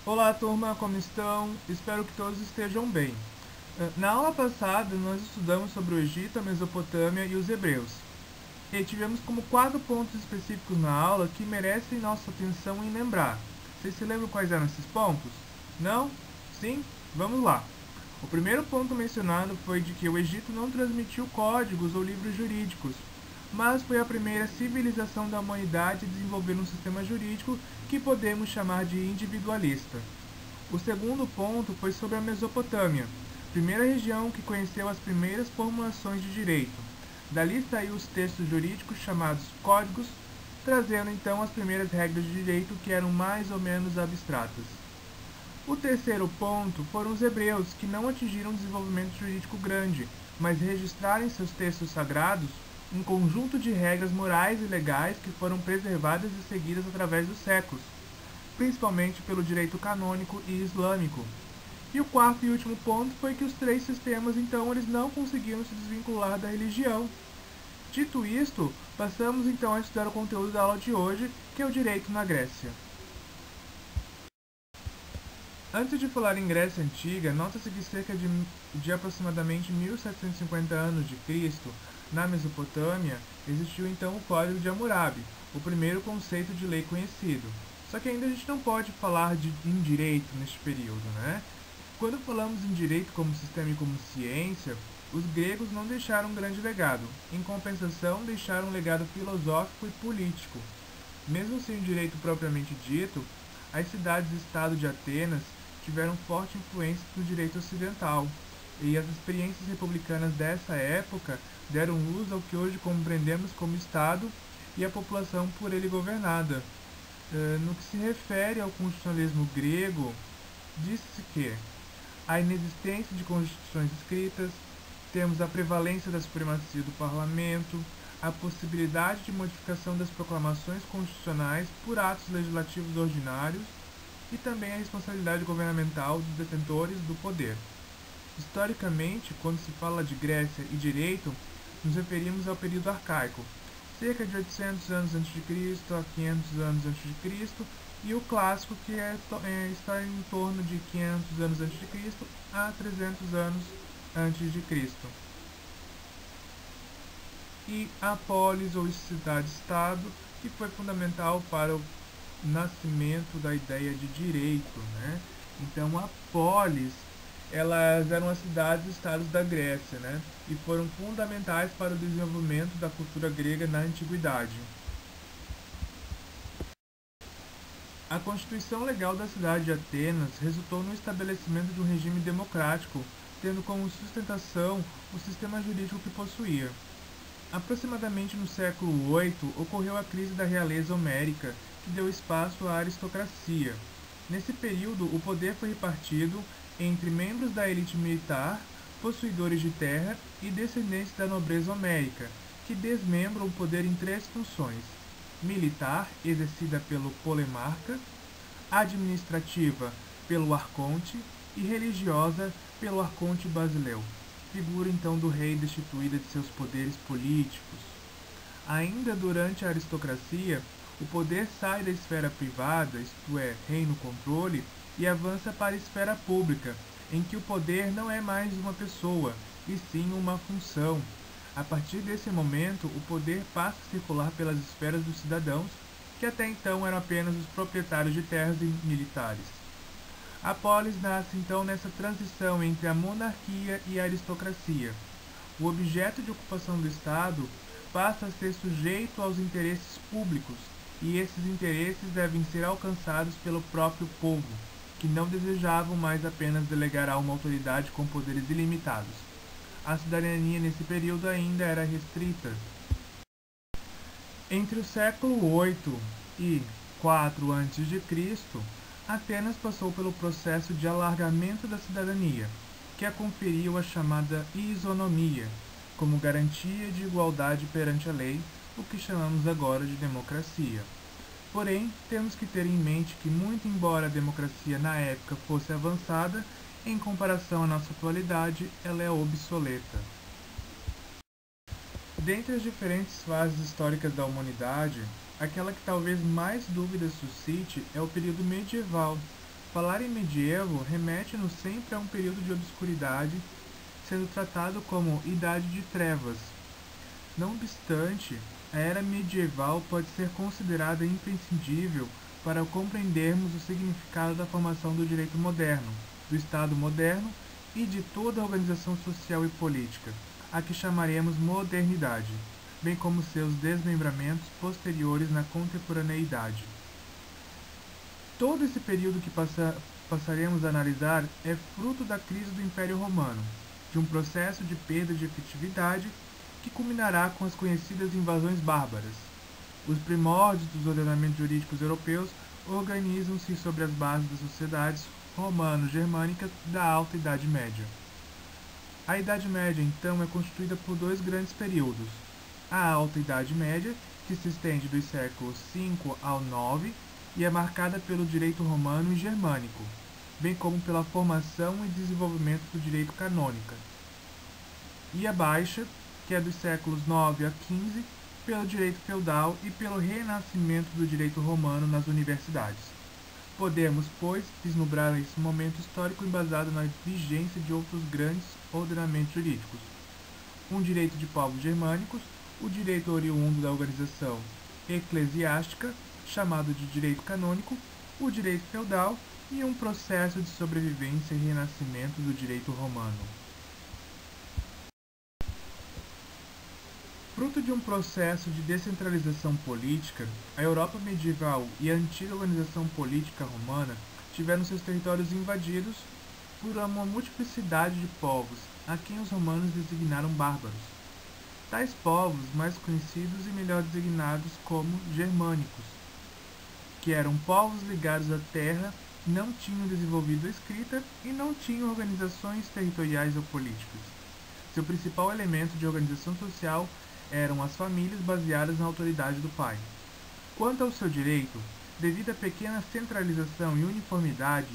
Olá, turma, como estão? Espero que todos estejam bem. Na aula passada, nós estudamos sobre o Egito, a Mesopotâmia e os hebreus. E tivemos como 4 pontos específicos na aula que merecem nossa atenção em lembrar. Vocês se lembram quais eram esses pontos? Não? Sim? Vamos lá. O primeiro ponto mencionado foi de que o Egito não transmitiu códigos ou livros jurídicos, mas foi a primeira civilização da humanidade a desenvolver um sistema jurídico que podemos chamar de individualista. O segundo ponto foi sobre a Mesopotâmia, primeira região que conheceu as primeiras formulações de direito. Dali saiu os textos jurídicos chamados códigos, trazendo então as primeiras regras de direito que eram mais ou menos abstratas. O terceiro ponto foram os hebreus, que não atingiram um desenvolvimento jurídico grande, mas registraram em seus textos sagrados um conjunto de regras morais e legais que foram preservadas e seguidas através dos séculos, principalmente pelo direito canônico e islâmico. E o quarto e último ponto foi que os três sistemas, então, eles não conseguiram se desvincular da religião. Dito isto, passamos então a estudar o conteúdo da aula de hoje, que é o direito na Grécia. Antes de falar em Grécia Antiga, nota-se que cerca de aproximadamente 1750 anos de Cristo, na Mesopotâmia, existiu então o Código de Hammurabi, o primeiro conceito de lei conhecido. Só que ainda a gente não pode falar em direito neste período, né? Quando falamos em direito como sistema e como ciência, os gregos não deixaram um grande legado. Em compensação, deixaram um legado filosófico e político. Mesmo sem o direito propriamente dito, as cidades-estado de Atenas tiveram forte influência no direito ocidental, e as experiências republicanas dessa época deram luz ao que hoje compreendemos como Estado e a população por ele governada. No que se refere ao constitucionalismo grego, disse-se que a inexistência de constituições escritas, temos a prevalência da supremacia do parlamento, a possibilidade de modificação das proclamações constitucionais por atos legislativos ordinários e também a responsabilidade governamental dos detentores do poder. Historicamente, quando se fala de Grécia e direito, nos referimos ao período arcaico, cerca de 800 anos antes de Cristo a 500 anos antes de Cristo, e o clássico que está em torno de 500 anos antes de Cristo a 300 anos antes de Cristo. E a polis ou cidade-estado, que foi fundamental para o nascimento da ideia de direito, né? Então a polis, elas eram as cidades-estados da Grécia, né? E foram fundamentais para o desenvolvimento da cultura grega na antiguidade. A Constituição Legal da cidade de Atenas resultou no estabelecimento de um regime democrático, tendo como sustentação o sistema jurídico que possuía. Aproximadamente no século VIII ocorreu a crise da realeza homérica, que deu espaço à aristocracia. Nesse período, o poder foi repartido entre membros da elite militar, possuidores de terra e descendentes da nobreza homérica, que desmembram o poder em três funções: militar, exercida pelo polemarca; administrativa, pelo arconte; e religiosa, pelo arconte basileu, figura então do rei destituída de seus poderes políticos. Ainda durante a aristocracia, o poder sai da esfera privada, isto é, reino-controle, e avança para a esfera pública, em que o poder não é mais uma pessoa, e sim uma função. A partir desse momento, o poder passa a circular pelas esferas dos cidadãos, que até então eram apenas os proprietários de terras e militares. A polis nasce então nessa transição entre a monarquia e a aristocracia. O objeto de ocupação do Estado passa a ser sujeito aos interesses públicos, e esses interesses devem ser alcançados pelo próprio povo, que não desejavam mais apenas delegar a uma autoridade com poderes ilimitados. A cidadania nesse período ainda era restrita. Entre o século VIII e 4 a.C., Atenas passou pelo processo de alargamento da cidadania, que a conferiu a chamada isonomia, como garantia de igualdade perante a lei, o que chamamos agora de democracia. Porém, temos que ter em mente que, muito embora a democracia na época fosse avançada, em comparação à nossa atualidade, ela é obsoleta. Dentre as diferentes fases históricas da humanidade, aquela que talvez mais dúvidas suscite é o período medieval, Falar em medievo remete-nos sempre a um período de obscuridade, sendo tratado como Idade de Trevas. Não obstante, a era medieval pode ser considerada imprescindível para compreendermos o significado da formação do direito moderno, do Estado moderno e de toda a organização social e política, a que chamaremos modernidade, bem como seus desmembramentos posteriores na contemporaneidade. Todo esse período que passaremos a analisar é fruto da crise do Império Romano, de um processo de perda de efetividade que culminará com as conhecidas invasões bárbaras. Os primórdios dos ordenamentos jurídicos europeus organizam-se sobre as bases das sociedades romano-germânicas da Alta Idade Média. A Idade Média, então, é constituída por dois grandes períodos: a Alta Idade Média, que se estende dos séculos V ao IX e é marcada pelo direito romano e germânico, bem como pela formação e desenvolvimento do direito canônico, e a Baixa, que é dos séculos IX a XV, pelo direito feudal e pelo renascimento do direito romano nas universidades. Podemos, pois, vislumbrar esse momento histórico embasado na vigência de outros grandes ordenamentos jurídicos: um direito de povos germânicos, o direito oriundo da organização eclesiástica, chamado de direito canônico, o direito feudal e um processo de sobrevivência e renascimento do direito romano. Fruto de um processo de descentralização política, a Europa medieval e a antiga organização política romana tiveram seus territórios invadidos por uma multiplicidade de povos, a quem os romanos designaram bárbaros. Tais povos, mais conhecidos e melhor designados como germânicos, que eram povos ligados à terra, não tinham desenvolvido a escrita e não tinham organizações territoriais ou políticas. Seu principal elemento de organização social eram as famílias baseadas na autoridade do pai. Quanto ao seu direito, devido à pequena centralização e uniformidade,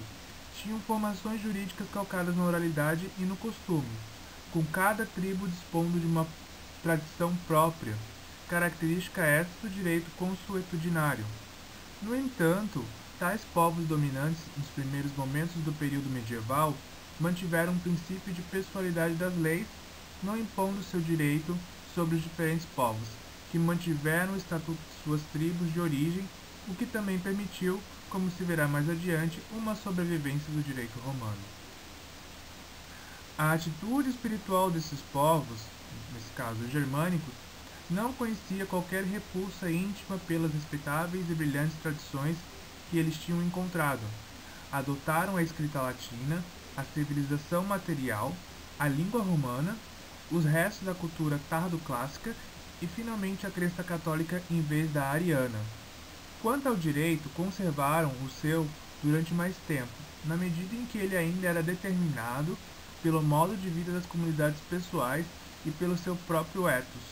tinham formações jurídicas calcadas na oralidade e no costume, com cada tribo dispondo de uma tradição própria, característica essa do direito consuetudinário. No entanto, tais povos dominantes nos primeiros momentos do período medieval mantiveram um princípio de pessoalidade das leis, não impondo seu direito sobre os diferentes povos, que mantiveram o estatuto de suas tribos de origem, o que também permitiu, como se verá mais adiante, uma sobrevivência do direito romano. A atitude espiritual desses povos, nesse caso os germânicos, não conhecia qualquer repulsa íntima pelas respeitáveis e brilhantes tradições que eles tinham encontrado. Adotaram a escrita latina, a civilização material, a língua romana, os restos da cultura tardo-clássica e finalmente a crença católica em vez da ariana. Quanto ao direito, conservaram o seu durante mais tempo, na medida em que ele ainda era determinado pelo modo de vida das comunidades pessoais e pelo seu próprio ethos,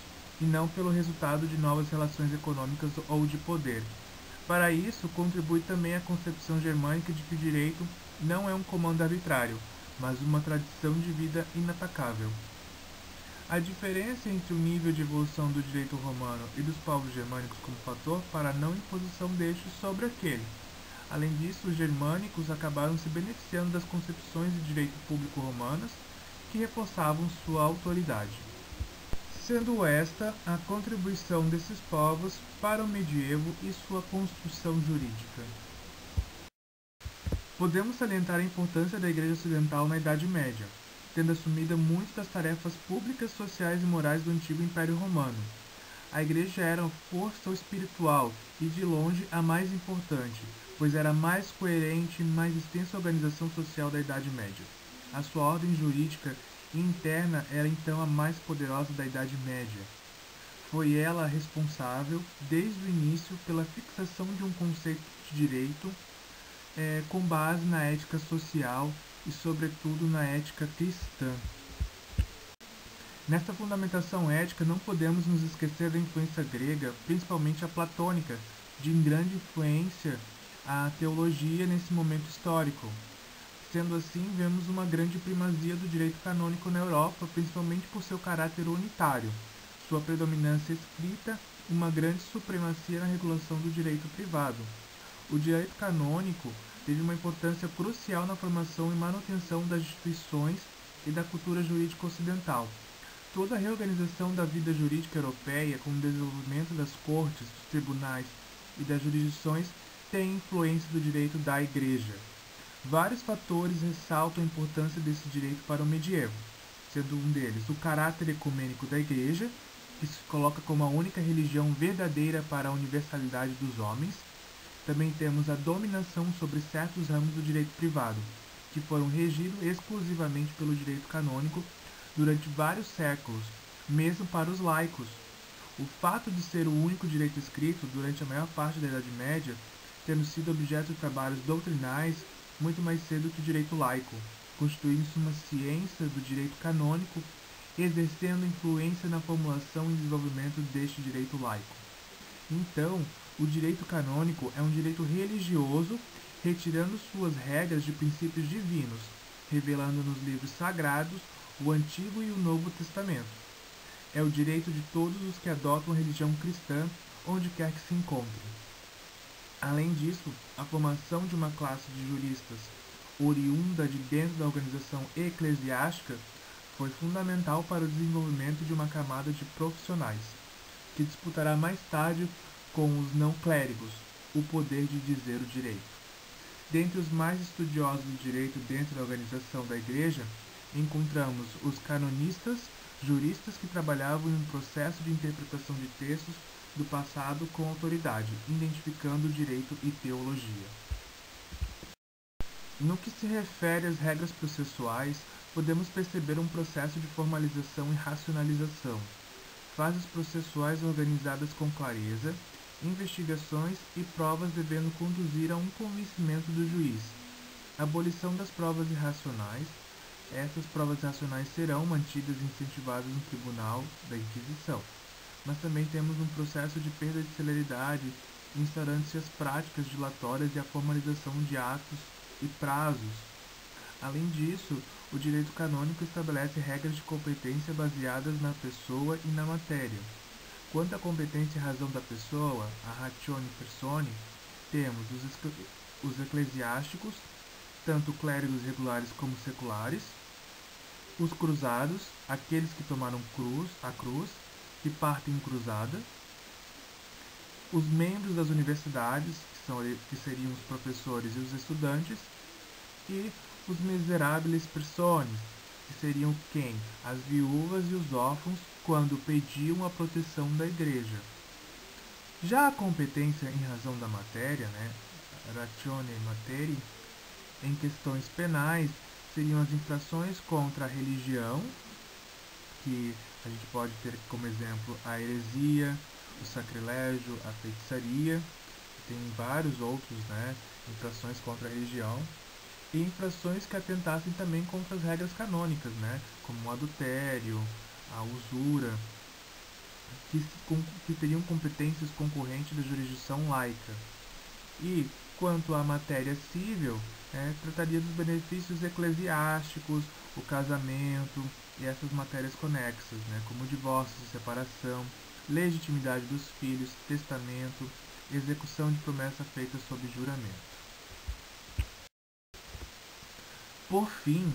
e não pelo resultado de novas relações econômicas ou de poder. Para isso, contribui também a concepção germânica de que o direito não é um comando arbitrário, mas uma tradição de vida inatacável. A diferença entre o nível de evolução do direito romano e dos povos germânicos como fator para a não imposição destes sobre aquele. Além disso, os germânicos acabaram se beneficiando das concepções de direito público romanas que reforçavam sua autoridade, sendo esta a contribuição desses povos para o medievo e sua construção jurídica. Podemos salientar a importância da Igreja Ocidental na Idade Média, tendo assumido muitas das tarefas públicas, sociais e morais do antigo Império Romano. A Igreja era a força espiritual e, de longe, a mais importante, pois era a mais coerente e mais extensa organização social da Idade Média. A sua ordem jurídica interna era então a mais poderosa da Idade Média. Foi ela a responsável, desde o início, pela fixação de um conceito de direito com base na ética social e, sobretudo, na ética cristã. Nesta fundamentação ética, não podemos nos esquecer da influência grega, principalmente a platônica, de grande influência à teologia nesse momento histórico. Sendo assim, vemos uma grande primazia do direito canônico na Europa, principalmente por seu caráter unitário, sua predominância escrita e uma grande supremacia na regulação do direito privado. O direito canônico teve uma importância crucial na formação e manutenção das instituições e da cultura jurídica ocidental. Toda a reorganização da vida jurídica europeia, com o desenvolvimento das cortes, dos tribunais e das jurisdições, tem influência do direito da Igreja. Vários fatores ressaltam a importância desse direito para o medievo, sendo um deles o caráter ecumênico da Igreja, que se coloca como a única religião verdadeira para a universalidade dos homens. Também temos a dominação sobre certos ramos do direito privado, que foram regidos exclusivamente pelo direito canônico durante vários séculos, mesmo para os laicos. O fato de ser o único direito escrito durante a maior parte da Idade Média, tendo sido objeto de trabalhos doutrinais muito mais cedo que o direito laico, constituindo-se uma ciência do direito canônico, exercendo influência na formulação e desenvolvimento deste direito laico. Então, o direito canônico é um direito religioso, retirando suas regras de princípios divinos, revelando nos livros sagrados o Antigo e o Novo Testamento. É o direito de todos os que adotam a religião cristã, onde quer que se encontrem. Além disso, a formação de uma classe de juristas oriunda de dentro da organização eclesiástica foi fundamental para o desenvolvimento de uma camada de profissionais, que disputará mais tarde com os não-clérigos o poder de dizer o direito. Dentre os mais estudiosos do direito dentro da organização da Igreja, encontramos os canonistas, juristas que trabalhavam em um processo de interpretação de textos do passado com autoridade, identificando direito e teologia. No que se refere às regras processuais, podemos perceber um processo de formalização e racionalização, fases processuais organizadas com clareza, investigações e provas devendo conduzir a um convencimento do juiz. Abolição das provas irracionais. Essas provas irracionais serão mantidas e incentivadas no tribunal da Inquisição. Mas também temos um processo de perda de celeridade, instaurando-se as práticas dilatórias e a formalização de atos e prazos. Além disso, o direito canônico estabelece regras de competência baseadas na pessoa e na matéria. Quanto à competência e razão da pessoa, a ratione persone, temos os eclesiásticos, tanto clérigos regulares como seculares, os cruzados, aqueles que tomaram a cruz, que partem em cruzada, os membros das universidades, que seriam os professores e os estudantes, e os miserables persones, que seriam quem? As viúvas e os órfãos, quando pediam a proteção da igreja. Já a competência em razão da matéria, ratione materi, em questões penais, seriam as infrações contra a religião, que a gente pode ter como exemplo a heresia, o sacrilégio, a feitiçaria, tem vários outros, infrações contra a religião, e infrações que atentassem também contra as regras canônicas, como o adultério, a usura, que teriam competências concorrentes da jurisdição laica. E, quanto à matéria civil, trataria dos benefícios eclesiásticos, o casamento e essas matérias conexas, como divórcio e separação, legitimidade dos filhos, testamento, execução de promessa feita sob juramento. Por fim,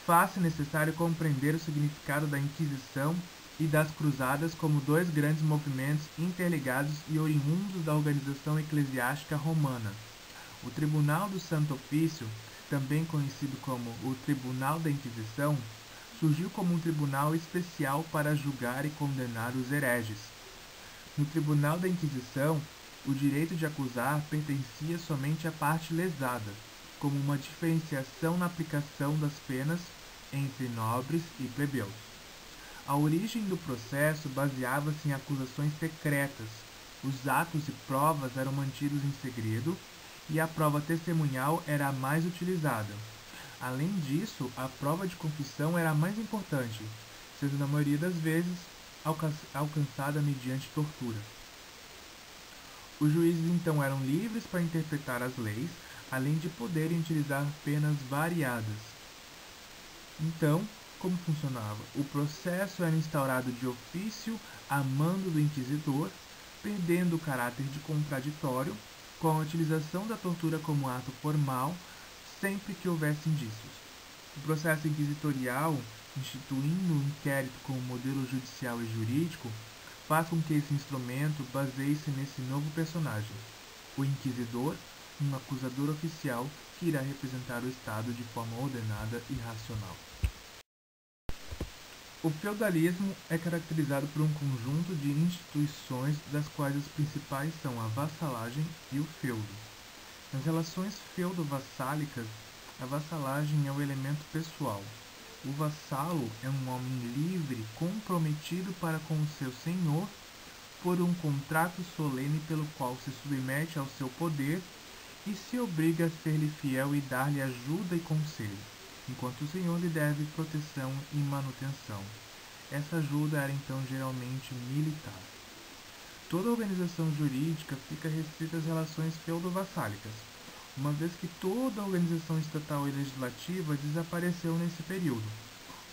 faz-se necessário compreender o significado da Inquisição e das Cruzadas como dois grandes movimentos interligados e oriundos da organização eclesiástica romana. O Tribunal do Santo Ofício, também conhecido como o Tribunal da Inquisição, surgiu como um tribunal especial para julgar e condenar os hereges. No Tribunal da Inquisição, o direito de acusar pertencia somente à parte lesada, como uma diferenciação na aplicação das penas entre nobres e plebeus. A origem do processo baseava-se em acusações secretas. Os atos e provas eram mantidos em segredo e a prova testemunhal era a mais utilizada. Além disso, a prova de confissão era a mais importante, sendo na maioria das vezes alcançada mediante tortura. Os juízes então eram livres para interpretar as leis, além de poderem utilizar penas variadas. Então, como funcionava? O processo era instaurado de ofício a mando do inquisidor, perdendo o caráter de contraditório, com a utilização da tortura como ato formal, sempre que houvesse indícios. O processo inquisitorial, instituindo o inquérito como modelo judicial e jurídico, faz com que esse instrumento baseie-se nesse novo personagem, o inquisidor, um acusador oficial que irá representar o Estado de forma ordenada e racional. O feudalismo é caracterizado por um conjunto de instituições das quais as principais são a vassalagem e o feudo. Nas relações feudo-vassálicas, a vassalagem é o elemento pessoal. O vassalo é um homem livre comprometido para com o seu senhor por um contrato solene pelo qual se submete ao seu poder e se obriga a ser-lhe fiel e dar-lhe ajuda e conselho, enquanto o senhor lhe deve proteção e manutenção. Essa ajuda era então geralmente militar. Toda organização jurídica fica restrita às relações feudo-vassálicas, uma vez que toda a organização estatal e legislativa desapareceu nesse período.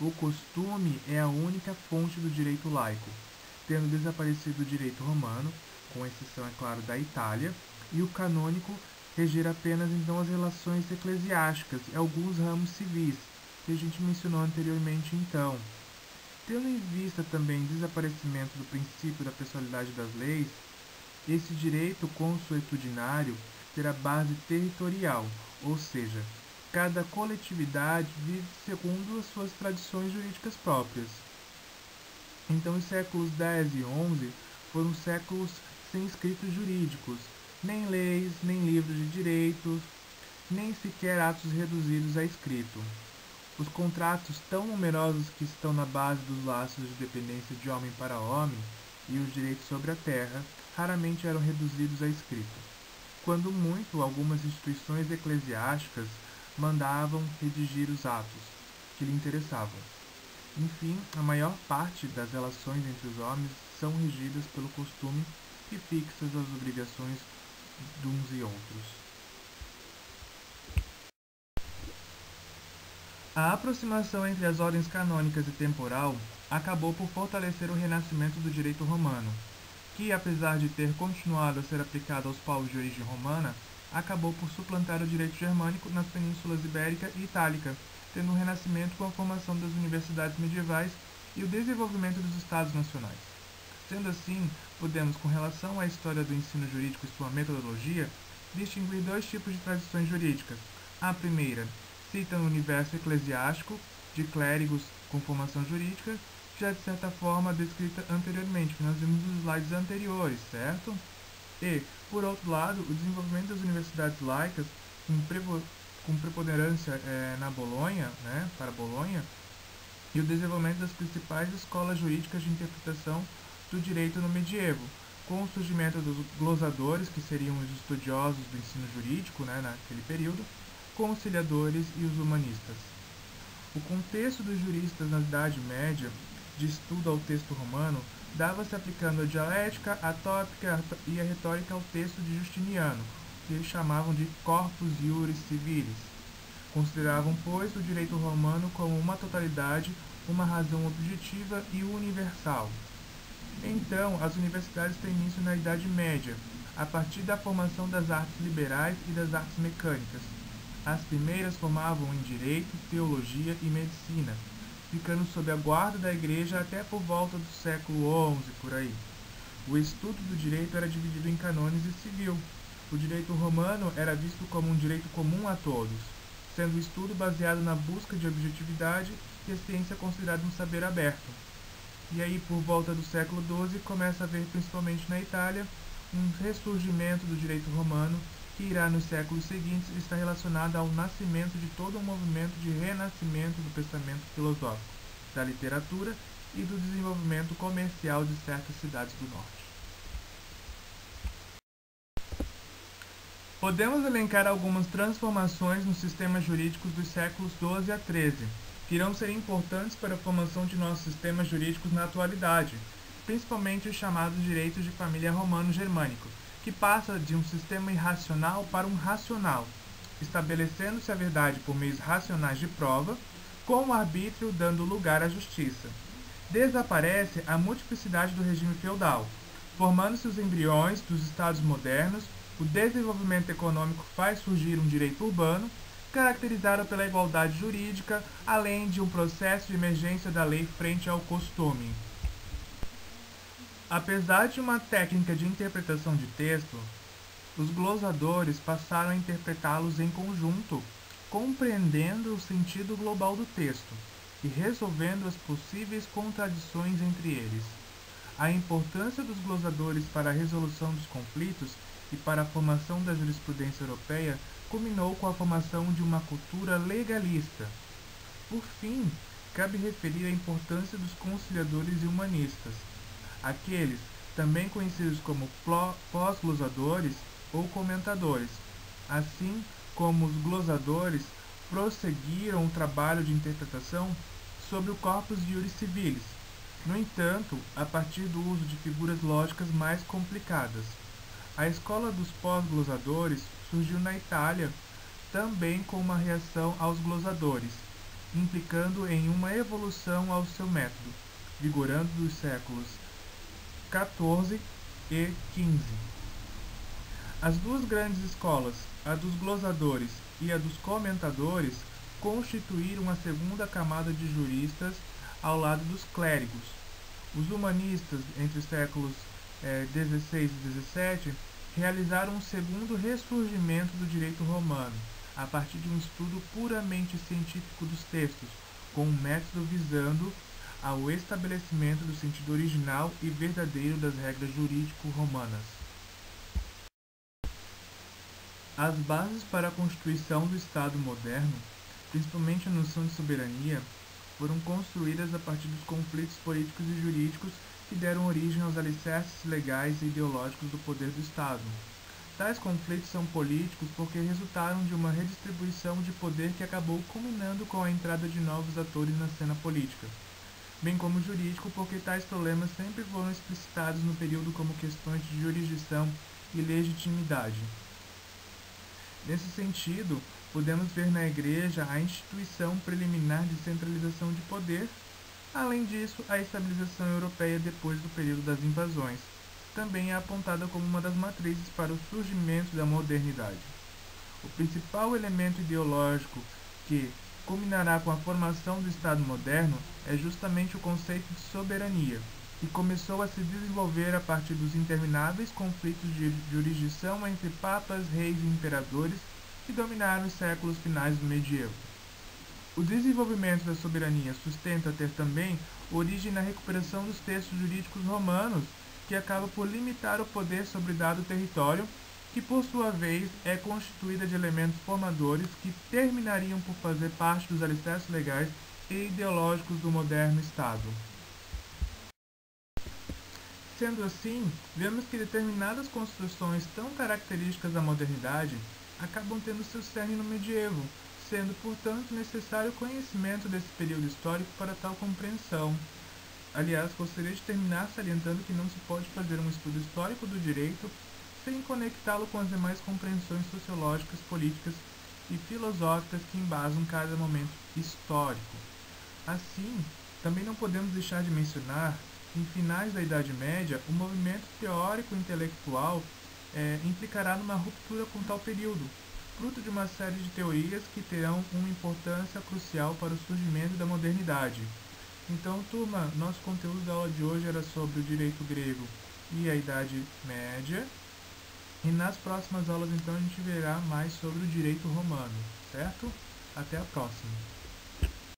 O costume é a única fonte do direito laico, tendo desaparecido o direito romano, com exceção, é claro, da Itália, e o canônico reger apenas então as relações eclesiásticas e alguns ramos civis, que a gente mencionou anteriormente então. Tendo em vista também o desaparecimento do princípio da pessoalidade das leis, esse direito consuetudinário terá base territorial, ou seja, cada coletividade vive segundo as suas tradições jurídicas próprias. Então os séculos X e XI foram séculos sem escritos jurídicos, nem leis, nem livros de direitos, nem sequer atos reduzidos a escrito. Os contratos tão numerosos que estão na base dos laços de dependência de homem para homem e os direitos sobre a terra raramente eram reduzidos a escrito. Quando muito, algumas instituições eclesiásticas mandavam redigir os atos que lhe interessavam. Enfim, a maior parte das relações entre os homens são regidas pelo costume que fixa as obrigações de uns e outros. A aproximação entre as ordens canônicas e temporal acabou por fortalecer o renascimento do direito romano, que, apesar de ter continuado a ser aplicado aos povos de origem romana, acabou por suplantar o direito germânico nas penínsulas ibérica e itálica, tendo um renascimento com a formação das universidades medievais e o desenvolvimento dos estados nacionais. Sendo assim, podemos, com relação à história do ensino jurídico e sua metodologia, distinguir dois tipos de tradições jurídicas. A primeira cita no universo eclesiástico, de clérigos com formação jurídica, já de certa forma descrita anteriormente, que nós vimos nos slides anteriores, certo? E, por outro lado, o desenvolvimento das universidades laicas, com preponderância na Bolonha, para Bolonha, e o desenvolvimento das principais escolas jurídicas de interpretação do direito no medievo, com o surgimento dos glosadores, que seriam os estudiosos do ensino jurídico naquele período, conciliadores e os humanistas. O contexto dos juristas na Idade Média, de estudo ao texto romano, dava-se aplicando a dialética, a tópica e a retórica ao texto de Justiniano, que eles chamavam de corpus iuris civilis. Consideravam, pois, o direito romano como uma totalidade, uma razão objetiva e universal. Então, as universidades têm início na Idade Média, a partir da formação das artes liberais e das artes mecânicas. As primeiras formavam em direito, teologia e medicina, ficando sob a guarda da igreja até por volta do século XI, por aí. O estudo do direito era dividido em cânones e civil. O direito romano era visto como um direito comum a todos, sendo o estudo baseado na busca de objetividade e a ciência considerada um saber aberto. E aí, por volta do século XII, começa a haver, principalmente na Itália, um ressurgimento do direito romano, que irá nos séculos seguintes estar relacionado ao nascimento de todo um movimento de renascimento do pensamento filosófico, da literatura e do desenvolvimento comercial de certas cidades do norte. Podemos elencar algumas transformações nos sistemas jurídicos dos séculos XII a XIII, que irão ser importantes para a formação de nossos sistemas jurídicos na atualidade, principalmente os chamados direitos de família romano-germânico, que passa de um sistema irracional para um racional, estabelecendo-se a verdade por meios racionais de prova, com o arbítrio dando lugar à justiça. Desaparece a multiplicidade do regime feudal, formando-se os embriões dos estados modernos O desenvolvimento econômico faz surgir um direito urbano, caracterizado pela igualdade jurídica, além de um processo de emergência da lei frente ao costume. Apesar de uma técnica de interpretação de texto, os glosadores passaram a interpretá-los em conjunto, compreendendo o sentido global do texto e resolvendo as possíveis contradições entre eles. A importância dos glosadores para a resolução dos conflitos e para a formação da jurisprudência europeia culminou com a formação de uma cultura legalista. Por fim, cabe referir a importância dos conciliadores e humanistas, aqueles também conhecidos como pós-glosadores ou comentadores, assim como os glosadores prosseguiram o trabalho de interpretação sobre o corpus iuris civilis, no entanto, a partir do uso de figuras lógicas mais complicadas. A escola dos pós-glosadores surgiu na Itália, também com uma reação aos glosadores, implicando em uma evolução ao seu método, vigorando dos séculos XIV e XV. As duas grandes escolas, a dos glosadores e a dos comentadores, constituíram a segunda camada de juristas ao lado dos clérigos. Os humanistas, entre os séculos XVI e XVII, realizaram um segundo ressurgimento do direito romano, a partir de um estudo puramente científico dos textos, com um método visando ao estabelecimento do sentido original e verdadeiro das regras jurídico-romanas. As bases para a constituição do Estado moderno, principalmente a noção de soberania, foram construídas a partir dos conflitos políticos e jurídicos que deram origem aos alicerces legais e ideológicos do poder do Estado. Tais conflitos são políticos porque resultaram de uma redistribuição de poder que acabou culminando com a entrada de novos atores na cena política, bem como jurídico porque tais problemas sempre foram explicitados no período como questões de jurisdição e legitimidade. Nesse sentido, podemos ver na Igreja a instituição preliminar de centralização de poder, além disso, a estabilização europeia depois do período das invasões, também é apontada como uma das matrizes para o surgimento da modernidade. O principal elemento ideológico que culminará com a formação do Estado moderno é justamente o conceito de soberania, que começou a se desenvolver a partir dos intermináveis conflitos de jurisdição entre papas, reis e imperadores que dominaram os séculos finais do medievo. O desenvolvimento da soberania sustenta ter também origem na recuperação dos textos jurídicos romanos, que acaba por limitar o poder sobre dado território, que por sua vez é constituída de elementos formadores que terminariam por fazer parte dos alicerces legais e ideológicos do moderno Estado. Sendo assim, vemos que determinadas construções tão características da modernidade acabam tendo seu cerne no medievo, sendo, portanto, necessário conhecimento desse período histórico para tal compreensão. Aliás, gostaria de terminar salientando que não se pode fazer um estudo histórico do direito sem conectá-lo com as demais compreensões sociológicas, políticas e filosóficas que embasam cada momento histórico. Assim, também não podemos deixar de mencionar que, em finais da Idade Média, o movimento teórico-intelectual implicará numa ruptura com tal período, fruto de uma série de teorias que terão uma importância crucial para o surgimento da modernidade. Então, turma, nosso conteúdo da aula de hoje era sobre o direito grego e a Idade Média, e nas próximas aulas, então, a gente verá mais sobre o direito romano, certo? Até a próxima!